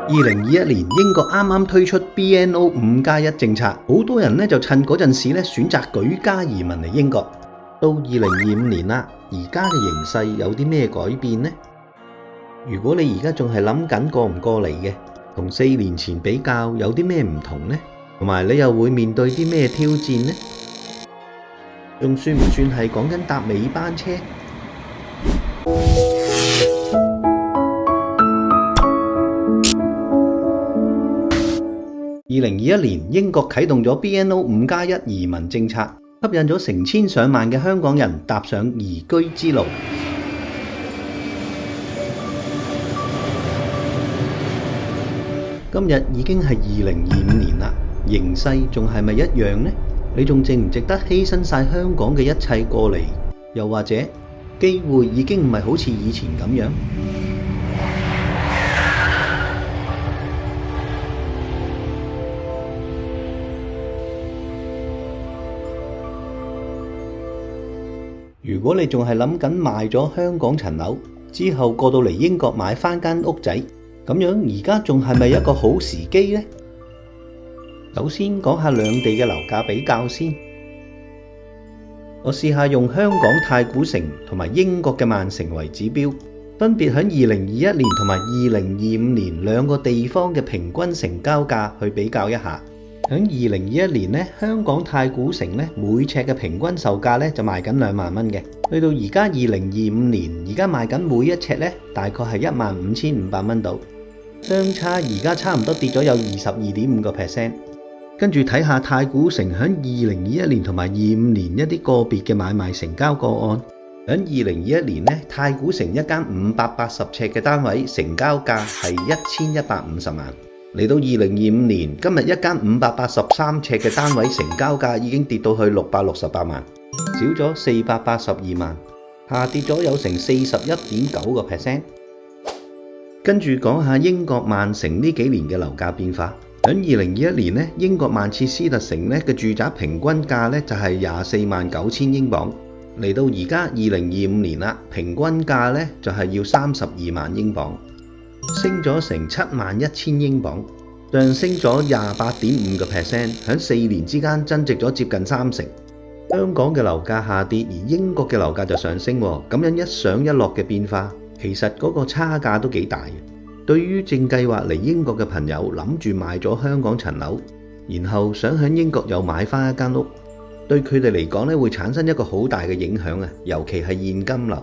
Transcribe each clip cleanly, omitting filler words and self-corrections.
2021年英國啱啱推出 BNO 5+1政策，好多人就趁嗰陣時選擇舉家移民嚟英國。到2025年啦，而家嘅形勢有啲咩改變呢？如果你而家仲係諗緊過唔過嚟嘅，同4年前比較有啲咩唔同呢？同埋你又會面對啲咩挑戰呢？仲算唔算係講緊搭尾班車？2021年英國啟動咗 BNO 5+1移民政策，吸引咗成千上萬嘅香港人踏上移居之路。今日已經係2025年啦，形勢仲係咪一樣呢？你仲值唔值得犧牲晒香港嘅一切過嚟？又或者機會已經唔係好似以前咁樣？如果你仲係諗緊賣咗香港層樓之後過到嚟英國買返間屋仔，咁樣而家仲係咪一個好時機呢？首先講下兩地嘅樓價比較先。我試下用香港太古城同埋英國嘅曼城為指標，分別喺2021年同埋2025年兩個地方嘅平均成交價去比較一下。喺2021年呢，香港太古城呢每尺嘅平均售價呢就賣緊2萬蚊嘅，去到而家2025年，而家賣緊每一尺呢大概係15,500蚊度，相差而家差唔多跌咗有22.5%。跟住睇下太古城喺2021年同埋25年一啲個別嘅買賣成交個案。喺2021年呢，太古城一間580尺嘅單位成交價係1150萬。嚟到2025年，今日一間583尺嘅單位成交價已經跌到去668萬，少咗482萬，下跌咗有成41.9%。跟住講下英國曼城呢幾年嘅樓價變化。喺2021年呢，英國曼徹斯特城呢嘅住宅平均價呢就係249000英鎊，嚟到而家2025年啦，平均價呢就係要32萬英鎊，升咗成71000英鎊，上升咗28.5%，喺4年之間增值咗接近30%。香港嘅樓價下跌，而英國嘅樓價就上升，咁樣一上一落嘅變化，其實嗰個差價都幾大嘅。對於正計劃嚟英國嘅朋友，諗住賣咗香港層樓，然後想喺英國又買返一間屋，對佢哋嚟講會產生一個好大嘅影響啊，尤其係現金流。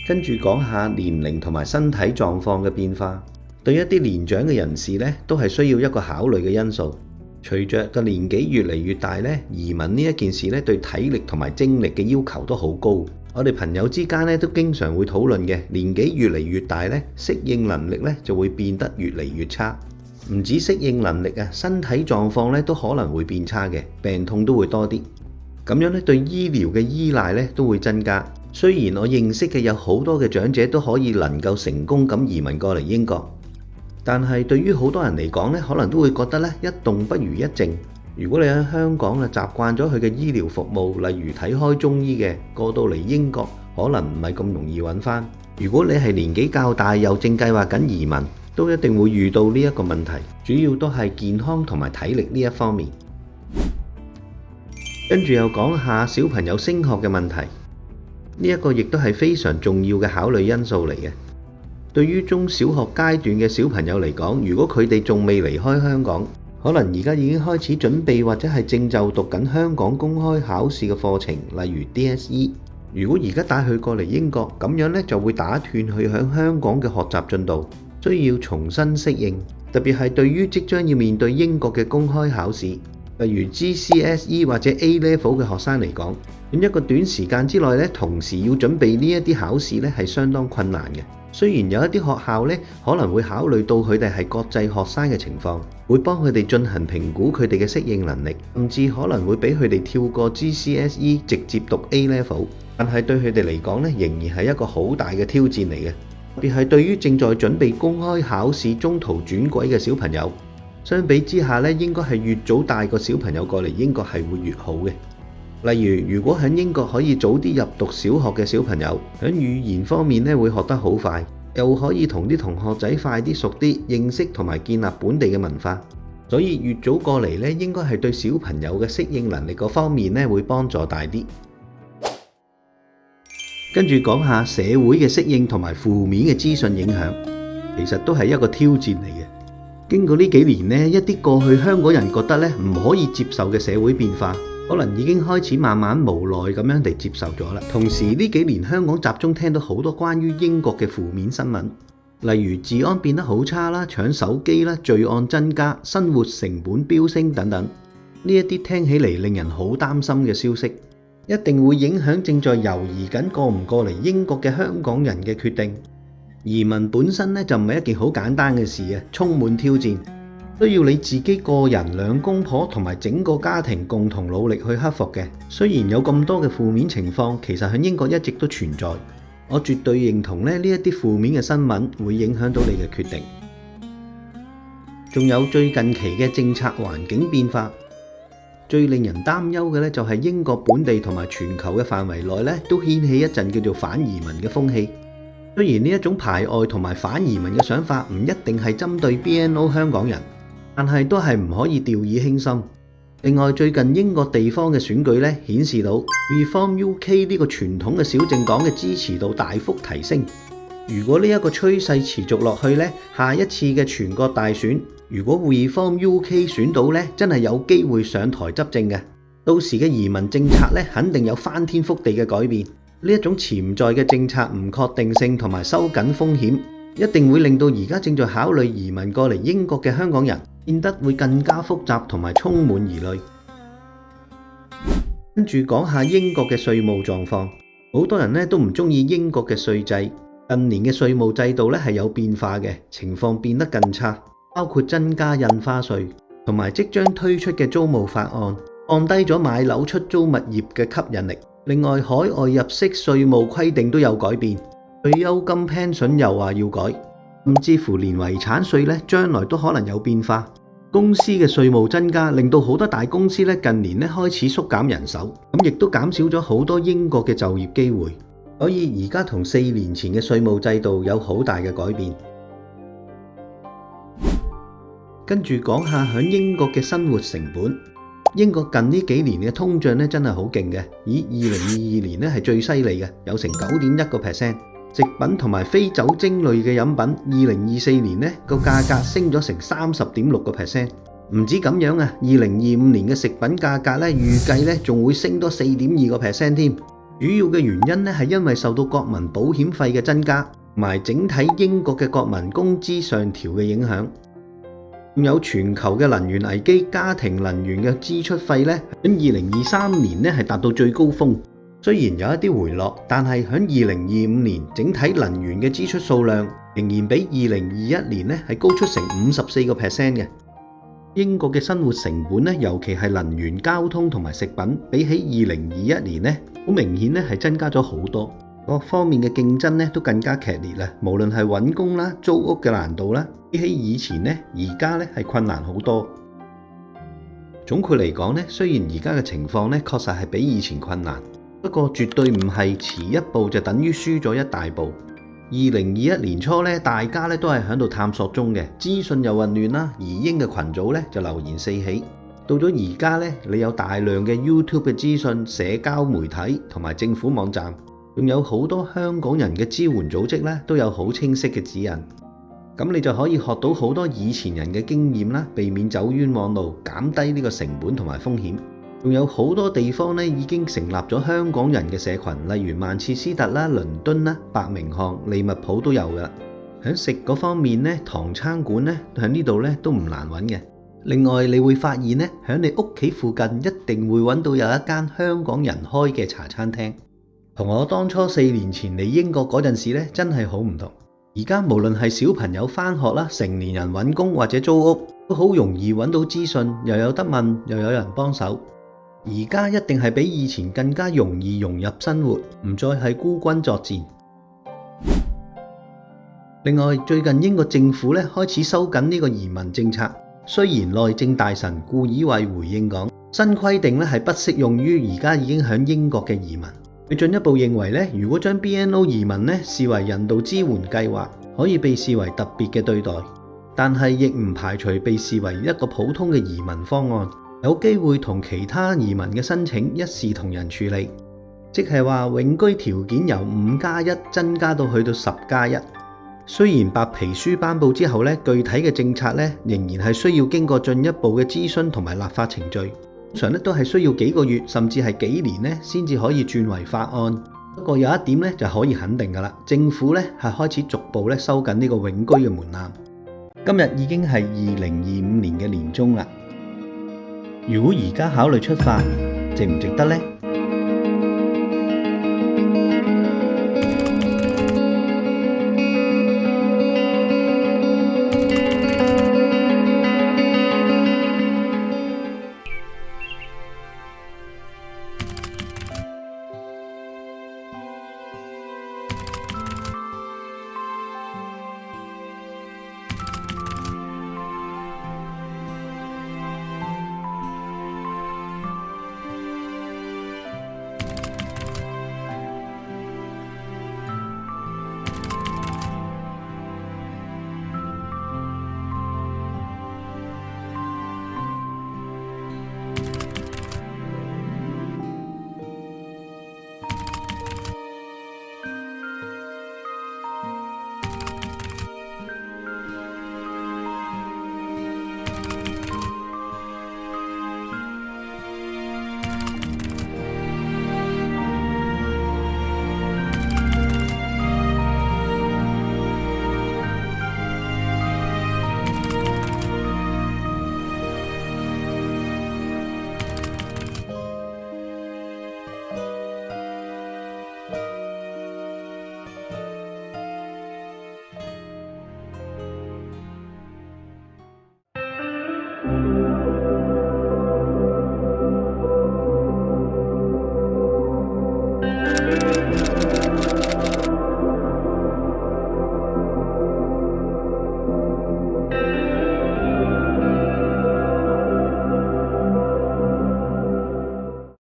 跟住講下年齡同埋身體狀況嘅變化，對一啲年長嘅人士呢，都係需要一個考慮嘅因素。隨着個年紀越嚟越大呢，移民呢一件事呢，對體力同埋精力嘅要求都好高。我哋朋友之間呢，都經常會討論嘅，年紀越嚟越大呢，適應能力呢就會變得越嚟越差。唔止適應能力啊，身體狀況呢都可能會變差嘅，病痛都會多啲。咁樣呢，對醫療嘅依賴呢都會增加。雖然我認識嘅有好多嘅長者都可以能夠成功咁移民過嚟英國，但係對於好多人嚟講呢，可能都會覺得呢一動不如一靜。如果你喺香港習慣咗佢嘅醫療服務，例如睇開中醫嘅，過到嚟英國可能唔係咁容易揾返。如果你係年紀較大又正計劃緊移民，都一定會遇到呢一個問題，主要都係健康同埋體力呢一方面。跟住又講下小朋友升學嘅問題，呢一個亦都係非常重要嘅考慮因素嚟嘅。對於中小學階段嘅小朋友嚟講，如果佢哋仲未離開香港，可能而家已經開始準備或者係正就讀緊香港公開考試嘅課程，例如 DSE。如果而家帶佢過嚟英國，咁樣呢就會打斷佢喺香港嘅學習進度，需要重新適應。特別係對於即將要面對英國嘅公開考試，例如 GCSE 或者 A Level 嘅學生嚟講，喺一個短時間之內呢，同時要準備呢一啲考試呢係相當困難嘅。雖然有一啲學校呢可能會考慮到佢哋係國際學生嘅情況，會幫佢哋進行評估佢哋嘅適應能力，甚至可能會俾佢哋跳過 GCSE 直接讀 A Level， 但係對佢哋嚟講呢，仍然係一個好大嘅挑戰嚟嘅。特別係對於正在準備公開考試中途轉軌嘅小朋友，相比之下呢，應該係越早帶個小朋友過嚟英國係會越好嘅。例如果喺英國可以早啲入讀小學嘅小朋友，喺語言方面咧會學得好快，又可以同啲同學仔快啲熟啲，認識同埋建立本地嘅文化。所以越早過嚟咧，應該係對小朋友嘅適應能力嗰方面咧會幫助大啲。跟住講下社會嘅適應同埋負面嘅資訊影響，其實都係一個挑戰嚟嘅。經過呢幾年咧，一啲過去香港人覺得咧唔可以接受嘅社會變化，可能已經開始慢慢無奈咁樣地接受咗啦。同時呢幾年香港集中聽到好多關於英國嘅負面新聞。例如治安變得好差啦、搶手機啦、罪案增加、生活成本飆升等等，呢一啲聽起嚟令人好擔心嘅消息，一定會影響正在猶豫緊過唔過嚟英國嘅香港人嘅決定。移民本身就唔係一件好簡單嘅事啊，充滿挑戰，需要你自己個人、兩公婆同埋整個家庭共同努力去克服嘅。雖然有咁多嘅負面情況，其實喺英國一直都存在。我絕對認同呢一啲負面嘅新聞會影響到你嘅決定。仲有最近期嘅政策環境變化，最令人擔憂嘅就係英國本地同埋全球嘅範圍內都掀起一陣叫做反移民嘅風氣。雖然呢一種排外同埋反移民嘅想法唔一定係針對 BNO 香港人，但係都係唔可以掉以輕心。另外，最近英國地方嘅選舉顯示到 Reform UK 呢個傳統嘅小政黨嘅支持度大幅提升。如果呢一個趨勢持續落去下一次嘅全國大選，如果 Reform UK 選到真係有機會上台執政嘅，到時嘅移民政策肯定有翻天覆地嘅改變。呢一種潛在嘅政策唔確定性同埋收緊風險，一定會令到而家正在考慮移民過嚟英國嘅香港人變得會更加複雜同埋充滿疑慮。跟住講下英國嘅稅務狀況，好多人都唔中意英國嘅稅制。近年嘅稅務制度係有變化嘅，情況變得更差，包括增加印花稅，同埋即將推出嘅租務法案，降低咗買樓出租物業嘅吸引力。另外，海外入息稅務規定都有改變，退休金 pension 又話要改，甚至乎連遺產稅將來都可能有變化。公司嘅稅務增加，令到好多大公司近年開始縮減人手，亦都減少咗好多英國嘅就業機會。所以而家同4年前嘅稅務制度有好大嘅改變。跟住講下喺英國嘅生活成本。英國近呢幾年嘅通脹真係好勁嘅，以2022年係最犀利嘅，有成 9.1%。食品同埋非酒精類嘅飲品，2024年個價格升咗成 30.6%。唔止咁樣啊，2025年嘅食品價格預計仲會升多 4.2% 添。主要嘅原因係因為受到國民保險費嘅增加，同埋整體英國嘅國民工資上調嘅影響。仲有全球嘅能源危機，家庭能源嘅支出費喺2023年係達到最高峰。雖然有一啲回落，但係喺2025年整體能源嘅支出數量仍然比2021年係高出成 54% 嘅。英國嘅生活成本尤其係能源、交通同埋食品，比起2021年好明顯係增加咗好多。各方面嘅競爭都更加劇烈啦，無論係揾工啦、租屋嘅難度啦，比起以前而家係困難好多。總括嚟講雖然而家嘅情況確實係比以前困難，不過絕對唔係遲一步就等於輸咗一大步。2021年初大家都係喺度探索中嘅，資訊又混亂啦，移英嘅群組就流言四起。到咗而家你有大量嘅 YouTube 嘅資訊、社交媒體同埋政府網站，仲有好多香港人嘅支援組織都有好清晰嘅指引。咁你就可以學到好多以前人嘅經驗啦，避免走冤枉路，減低呢個成本同埋風險。仲有好多地方已經成立咗香港人嘅社群，例如曼徹斯特啦、倫敦啦、伯明翰、利物浦都有㗎。喺食嗰方面唐餐館喺呢度都唔難揾嘅。另外你會發現喺你屋企附近一定會揾到有一間香港人開嘅茶餐廳。同我當初4年前嚟英國嗰陣時真係好唔同。而家無論係小朋友返學啦、成年人揾工或者租屋，都好容易揾到資訊，又有得問，又有人幫手。而家一定係比以前更加容易融入生活，唔再係孤軍作戰。另外，最近英國政府開始收緊呢個移民政策，雖然內政大臣顧以慧回應講，新規定係不適用於而家已經喺英國嘅移民。佢進一步認為如果將 BNO 移民視為人道支援計劃，可以被視為特別嘅對待，但係亦唔排除被視為一個普通嘅移民方案，有機會同其他移民嘅申請一視同仁處理，即係話永居條件由5+1增加到去到10+1。雖然白皮書頒布之後咧，具體嘅政策咧仍然係需要經過進一步嘅諮詢同埋立法程序，通常咧都係需要幾個月甚至係幾年咧先至可以轉為法案。不過有一點咧就可以肯定㗎啦，政府咧係開始逐步咧收緊呢個永居嘅門檻。今日已經係2025年嘅年中啦，如果而家考慮出發，值唔值得呢？